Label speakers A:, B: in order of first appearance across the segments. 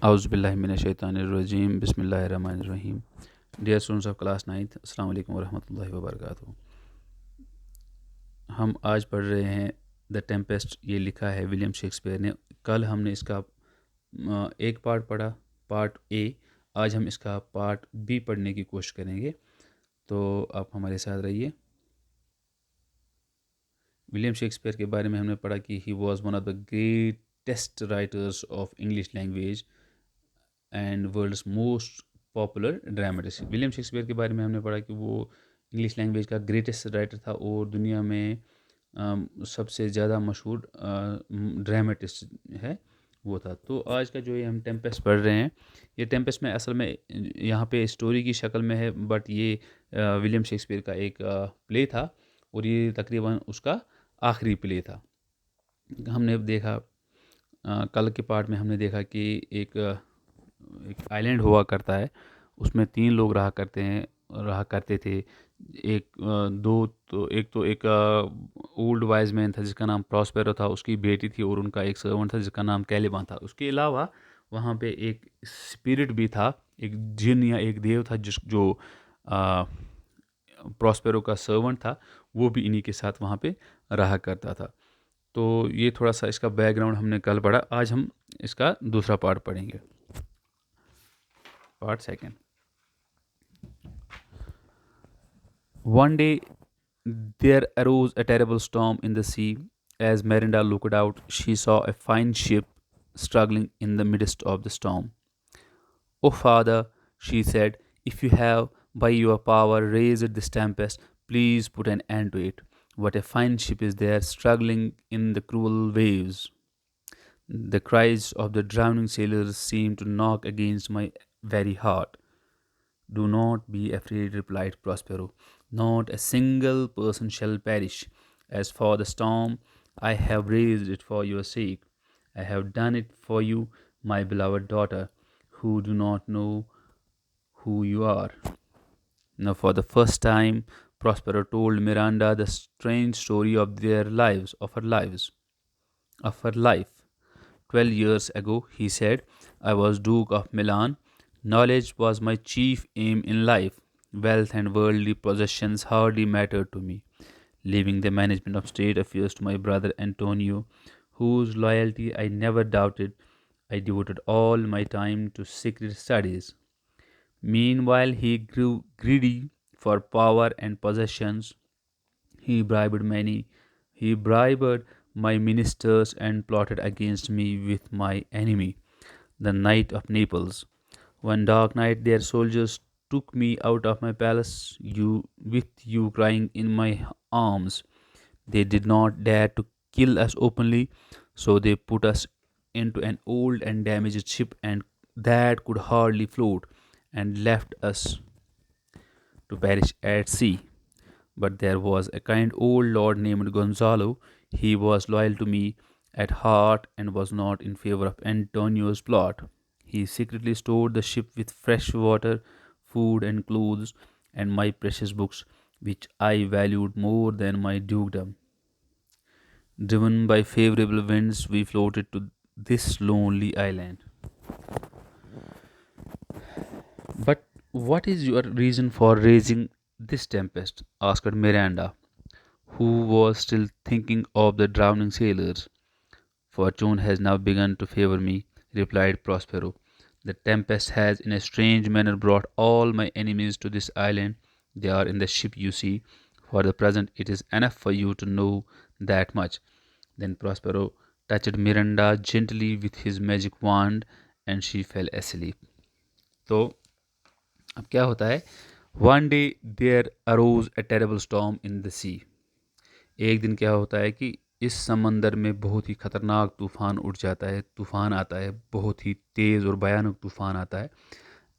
A: Auzubillahiminash-shaytanir-rajim. Bismillahir-rahmanir-rahim. Dear students of class 9th, Assalamu alaikum warahmatullahi wabarakatuh. हम आज पढ़ रहे हैं द टेम्पेस्ट। ये लिखा है विलियम शेक्सपियर ने। कल हमने इसका एक पार्ट पढ़ा, पार्ट ए। आज हम इसका पार्ट बी पढ़ने की कोशिश करेंगे, तो आप हमारे साथ रहिए। विलियम शेक्सपियर के बारे में हमने पढ़ा कि he was one of the greatest writers of English language and world's most popular dramatist. William Shakespeare के बारे में हमने पढ़ा कि वो इंग्लिश लैंग्वेज का ग्रेटेस्ट राइटर था और दुनिया में सबसे ज़्यादा मशहूर ड्रामेटिस्ट है वो था। तो आज का जो ये हम टेम्पेस्ट पढ़ रहे हैं, ये टेम्पेस्ट में असल में यहाँ पे स्टोरी की शक्ल में है, बट ये विलियम शेक्सपियर का एक प्ले था और ये तकरीबन उसका आखिरी प्ले था। हमने देखा कल के पार्ट में हमने देखा कि एक आइलैंड हुआ करता है, उसमें 3 लोग रहा करते थे। एक ओल्ड वाइज मैन था जिसका नाम प्रॉस्पेरो था, उसकी बेटी थी, और उनका एक सर्वेंट था जिसका नाम कैलिबान था। उसके अलावा वहाँ पे एक स्पिरिट भी था, एक जिन या एक देव था जो प्रॉस्पेरो का सर्वेंट था, वो भी इन्हीं के साथ वहाँ पे रहा करता था। तो ये थोड़ा सा इसका बैकग्राउंड हमने कल पढ़ा। आज हम इसका दूसरा पार्ट पढ़ेंगे, part second. One day there arose a terrible storm in the sea. As Miranda looked out, she saw a fine ship struggling in the midst of the storm. "Oh, Father," she said, "if you have by your power raised this tempest, please put an end to it. What a fine ship is there struggling in the cruel waves." The cries of the drowning sailors seemed to knock against my very heart. "Do not be afraid," replied Prospero. "Not a single person shall perish. As for the storm, I have raised it for your sake. I have done it for you, my beloved daughter, who do not know who you are." Now, for the first time, Prospero told Miranda the strange story of their lives, of her life. 12 years ago, he said, I was Duke of Milan. Knowledge was my chief aim in life. Wealth and worldly possessions hardly mattered to me. Leaving the management of state affairs to my brother Antonio, whose loyalty I never doubted, I devoted all my time to secret studies. Meanwhile, he grew greedy for power and possessions. He bribed many. He bribed my ministers and plotted against me with my enemy, the Knight of Naples. One dark night, their soldiers took me out of my palace, with you crying in my arms. They did not dare to kill us openly, so they put us into an old and damaged ship and that could hardly float, and left us to perish at sea. But there was a kind old lord named Gonzalo. He was loyal to me at heart and was not in favor of Antonio's plot. He secretly stored the ship with fresh water, food, and clothes, and my precious books, which I valued more than my dukedom. Driven by favorable winds, we floated to this lonely island. "But what is your reason for raising this tempest?" asked Miranda, who was still thinking of the drowning sailors. "Fortune has now begun to favor me," replied Prospero. "The tempest has in a strange manner brought all my enemies to this island. They are in the ship you see. For the present it is enough for you to know that much." Then Prospero touched Miranda gently with his magic wand and she fell asleep. तो अब क्या होता है? One day there arose a terrible storm in the sea. एक दिन क्या होता है कि इस समंदर में बहुत ही खतरनाक तूफान उठ जाता है, तूफान आता है, बहुत ही तेज़ और भयानक तूफान आता है.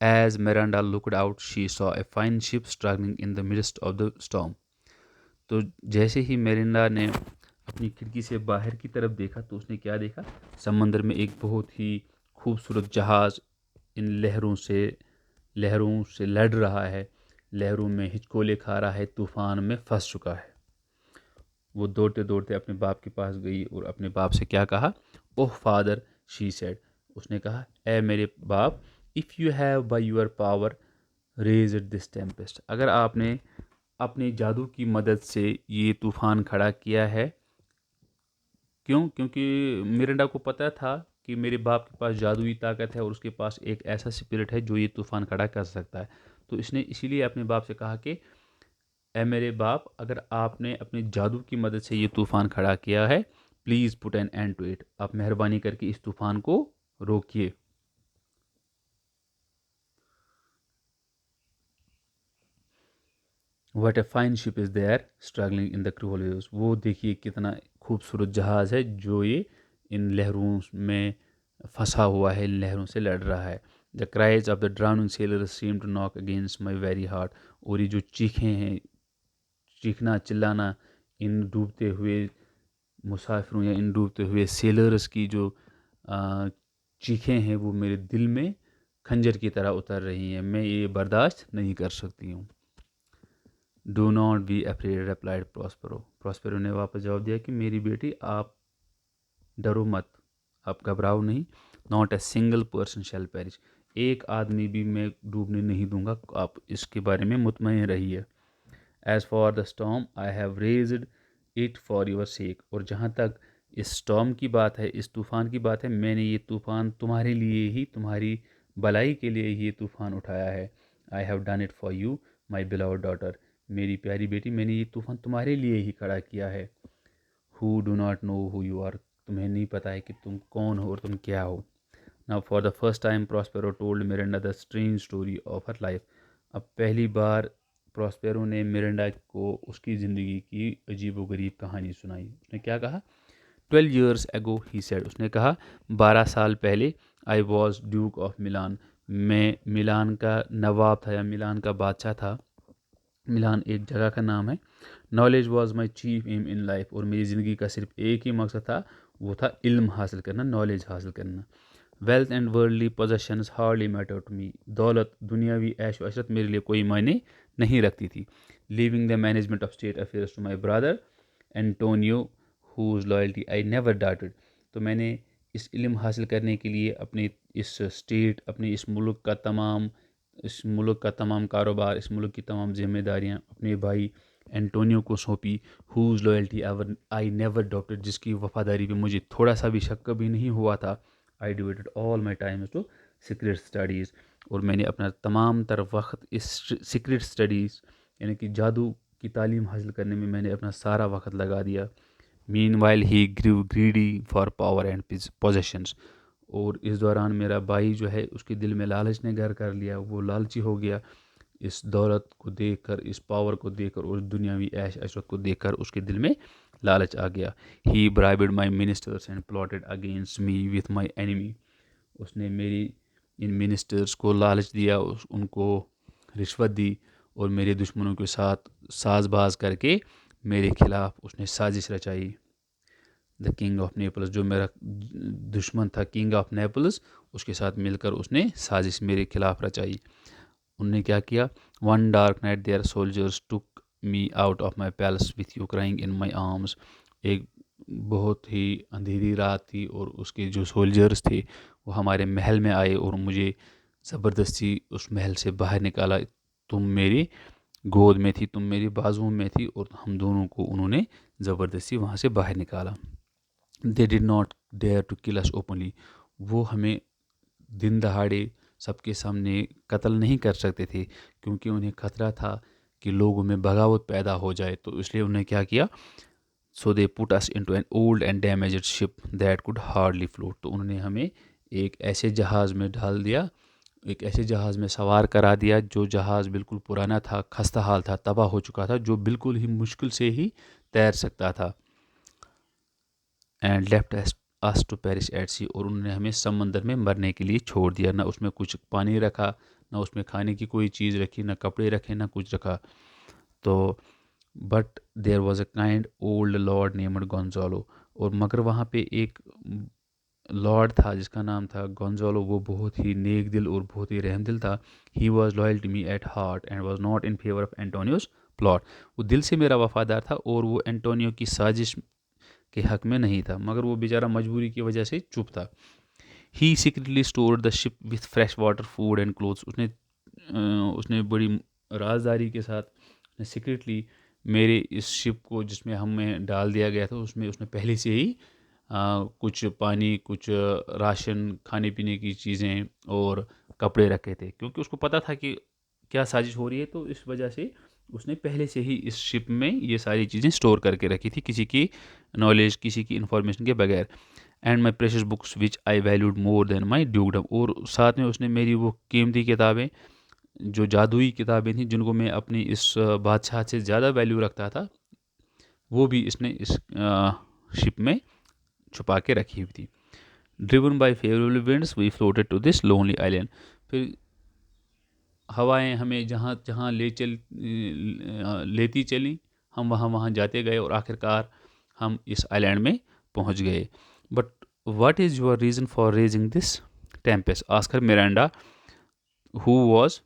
A: As Miranda looked out, she saw a fine ship struggling in the midst of the storm. तो जैसे ही मेरिंडा ने अपनी खिड़की से बाहर की तरफ देखा तो उसने क्या देखा? समंदर में एक बहुत ही खूबसूरत जहाज़ इन लहरों से लड़ रहा है, लहरों में हिचकोले खा रहा है, तूफान में फंस चुका है. वो दौड़ते दौड़ते अपने बाप के पास गई और अपने बाप से क्या कहा? "Oh father," she said. उसने कहा, ए मेरे बाप, if you have by your power raise this tempest, अगर आपने अपने जादू की मदद से ये तूफान खड़ा किया है। क्यों? क्योंकि मिरिंडा को पता था कि मेरे बाप के पास जादुई ताकत है और उसके पास एक ऐसा स्पिरिट है जो ये तूफान खड़ा कर सकता है। तो इसने इसीलिए अपने बाप से कहा कि ए मेरे बाप, अगर आपने अपने जादू की मदद से ये तूफान खड़ा किया है, please put an end to it, आप मेहरबानी करके इस तूफान को रोकिए। What a fine ship is there struggling in the cruel waves, वो देखिए कितना खूबसूरत जहाज़ है जो ये इन लहरों में फंसा हुआ है, इन लहरों से लड़ रहा है। The cries of the drowning sailors seem to knock against my very heart, और ये जो चीखें हैं, चीखना चिल्लाना इन डूबते हुए मुसाफिरों या इन डूबते हुए सेलर्स की जो आ, चीखें हैं वो मेरे दिल में खंजर की तरह उतर रही हैं, मैं ये बर्दाश्त नहीं कर सकती हूँ। Do not be afraid replied Prospero, Prospero ने वापस जवाब दिया कि मेरी बेटी, आप डरो मत, आप घबराओ नहीं। Not a single person shall perish, एक आदमी भी मैं डूबने नहीं दूंगा, आप इसके बारे में मुतमईन रहिए। As for the storm I have raised it for your sake, और जहाँ तक इस स्टॉर्म की बात है, इस तूफ़ान की बात है, मैंने ये तूफ़ान तुम्हारे लिए ही, तुम्हारी भलाई के लिए ही ये तूफ़ान उठाया है। I have done it for you my beloved daughter, मेरी प्यारी बेटी, मैंने ये तूफ़ान तुम्हारे लिए ही खड़ा किया है। Who do not know who you are, तुम्हें नहीं पता है कि तुम कौन हो और तुम क्या हो। Now for the first time Prospero told Miranda the strange story of her life, अब पहली बार प्रॉस्पेरो ने मिरांडा को उसकी ज़िंदगी की अजीबोगरीब कहानी सुनाई। उसने क्या कहा? 12 years ago ही सेड, उसने कहा 12 साल पहले, I was Duke of Milan, मैं मिलान का नवाब था या मिलान का बादशाह था। मिलान एक जगह का नाम है। Knowledge was my chief aim in life, और मेरी ज़िंदगी का सिर्फ एक ही मकसद था, वो था इल्म हासिल करना, नॉलेज हासिल करना। Wealth and worldly possessions hardly matter to me, दौलत, दुनियावी ऐश व अशरत मेरे लिए कोई मायने नहीं रखती थी। Leaving the management of state affairs to my brother Antonio, whose loyalty I never doubted, तो मैंने इस इल्म हासिल करने के लिए अपने इस स्टेट, अपने इस मुल्क का तमाम कारोबार, इस मुल्क की तमाम जिम्मेदारियाँ अपने भाई एंटोनियो को सौंपी। Whose loyalty I never doubted, जिसकी वफादारी पे मुझे थोड़ा सा भी शक कभी नहीं हुआ था। I devoted all my time to secret studies, और मैंने अपना तमाम तर वक्त इस सीक्रेट स्टडीज़ यानी कि जादू की तालीम हासिल करने में मैंने अपना सारा वक्त लगा दिया। Mean while he grew greedy for power and possessions, और इस दौरान मेरा भाई जो है उसके दिल में लालच ने घर कर लिया, वो लालची हो गया। इस दौलत को देखकर, इस पावर को देखकर और दुनियावी ऐश अशरत को देखकर उसके दिल में लालच आ गया। He bribed my ministers and plotted against me with my enemy, उसने मेरी इन मिनिस्टर्स को लालच दिया, उनको रिश्वत दी और मेरे दुश्मनों के साथ साजबाज करके मेरे खिलाफ उसने साजिश रचाई। द किंग ऑफ नेपल्स, जो मेरा दुश्मन था किंग ऑफ नेपल्स, उसके साथ मिलकर उसने साजिश मेरे खिलाफ रचाई। उनने क्या किया? One dark night their soldiers took me out of my palace with you crying in my arms, एक बहुत ही अंधेरी रात थी और उसके जो सोल्जर्स थे वो हमारे महल में आए और मुझे ज़बरदस्ती उस महल से बाहर निकाला। तुम मेरी गोद में थी, तुम मेरी बाजुओं में थी, और हम दोनों को उन्होंने ज़बरदस्ती वहाँ से बाहर निकाला। They did not dare to kill us openly, वो हमें दिन दहाड़े सबके सामने कत्ल नहीं कर सकते थे, क्योंकि उन्हें खतरा था कि लोगों में बगावत पैदा हो जाए। तो इसलिए उन्हें क्या किया? So they put us into an old and damaged ship that could hardly float, तो उन्होंने हमें एक ऐसे जहाज़ में डाल दिया, एक ऐसे जहाज़ में सवार करा दिया जो जहाज़ बिल्कुल पुराना था, खस्ता हाल था, तबाह हो चुका था, जो बिल्कुल ही मुश्किल से ही तैर सकता था। And left us to perish at sea, और उन्होंने हमें समंदर में मरने के लिए छोड़ दिया। ना उसमें कुछ पानी रखा, ना उसमें खाने की कोई चीज़ रखी, ना कपड़े रखे, ना कुछ रखा। तो but there was a kind old lord named Gonzalo, और मगर वहाँ पे एक लॉर्ड था जिसका नाम था गोंजालो, वो बहुत ही नेक दिल और बहुत ही रहमदिल था। He was loyal to me at heart and was not in favour of Antonio's plot, वो दिल से मेरा वफादार था और वो एंटोनियो की साजिश के हक में नहीं था, मगर वो बेचारा मजबूरी की वजह से चुप था। He secretly stored the ship with fresh water food and clothes. उसने बड़ी राजदारी के साथ सीक्रेटली मेरे इस शिप को जिसमें हमें डाल दिया गया था उसमें उसने पहले से ही कुछ पानी, कुछ राशन, खाने पीने की चीज़ें और कपड़े रखे थे, क्योंकि उसको पता था कि क्या साजिश हो रही है। तो इस वजह से उसने पहले से ही इस शिप में ये सारी चीज़ें स्टोर करके रखी थी, किसी की नॉलेज, किसी की इन्फॉर्मेशन के बगैर। And my precious books which I valued more than my dukedom. और साथ में उसने मेरी वो कीमती किताबें, जो जादुई किताबें थीं, जिनको मैं अपनी इस बादशाह से ज़्यादा वैल्यू रखता था, वो भी इसने इस शिप में छुपा के रखी हुई थी। Driven by favourable winds we floated to this lonely island. फिर हवाएं हमें जहाँ जहाँ लेती चली, हम वहाँ वहाँ जाते गए और आखिरकार हम इस आइलैंड में पहुँच गए। But what is your reason for raising this tempest? Asked her Miranda, who was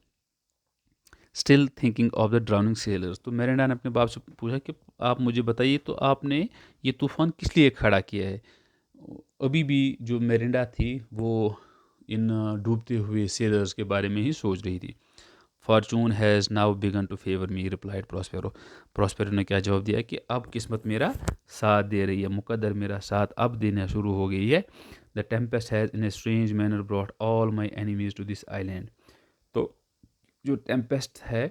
A: still thinking of the drowning sailors. तो मिरांडा ने अपने बाप से पूछा कि आप मुझे बताइए, तो आपने ये तूफान किस लिए खड़ा किया है? अभी भी जो मिरांडा थी वो इन डूबते हुए सेलर्स के बारे में ही सोच रही थी। Fortune has now begun to favour me, replied Prospero. Prospero ने क्या जवाब दिया कि अब किस्मत मेरा साथ दे रही है, मुकद्दर मेरा साथ अब देना शुरू हो गई है। The tempest has in a strange manner brought all my enemies to this island. तो जो टेम्पेस्ट है,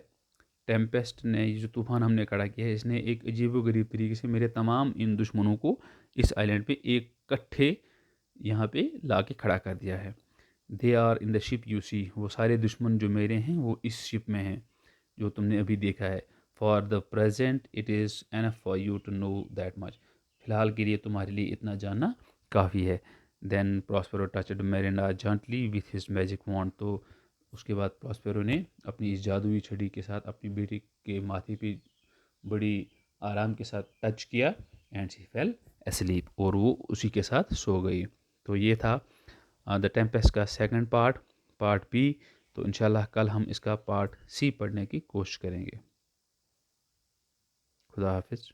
A: टेम्पेस्ट ने, ये जो तूफान हमने खड़ा किया है, इसने एक अजीबोगरीब तरीके से मेरे तमाम इन दुश्मनों को इस आइलैंड पे एक इकट्ठे यहाँ पे ला के खड़ा कर दिया है। They are in the ship you see. वो सारे दुश्मन जो मेरे हैं वो इस शिप में हैं जो तुमने अभी देखा है। For the present it is enough for you to know that much. फिलहाल के लिए तुम्हारे लिए इतना जानना काफ़ी है। Then Prospero touched Miranda gently with his magic wand. तो उसके बाद प्रॉस्पेरो ने अपनी इस जादुई छड़ी के साथ अपनी बेटी के माथे पे बड़ी आराम के साथ टच किया एंड शी फेल एस्लीप, और वो उसी के साथ सो गई। तो ये था द टेम्पेस्ट का सेकंड पार्ट, पार्ट बी। तो इंशाल्लाह कल हम इसका पार्ट सी पढ़ने की कोशिश करेंगे। खुदा हाफिज़।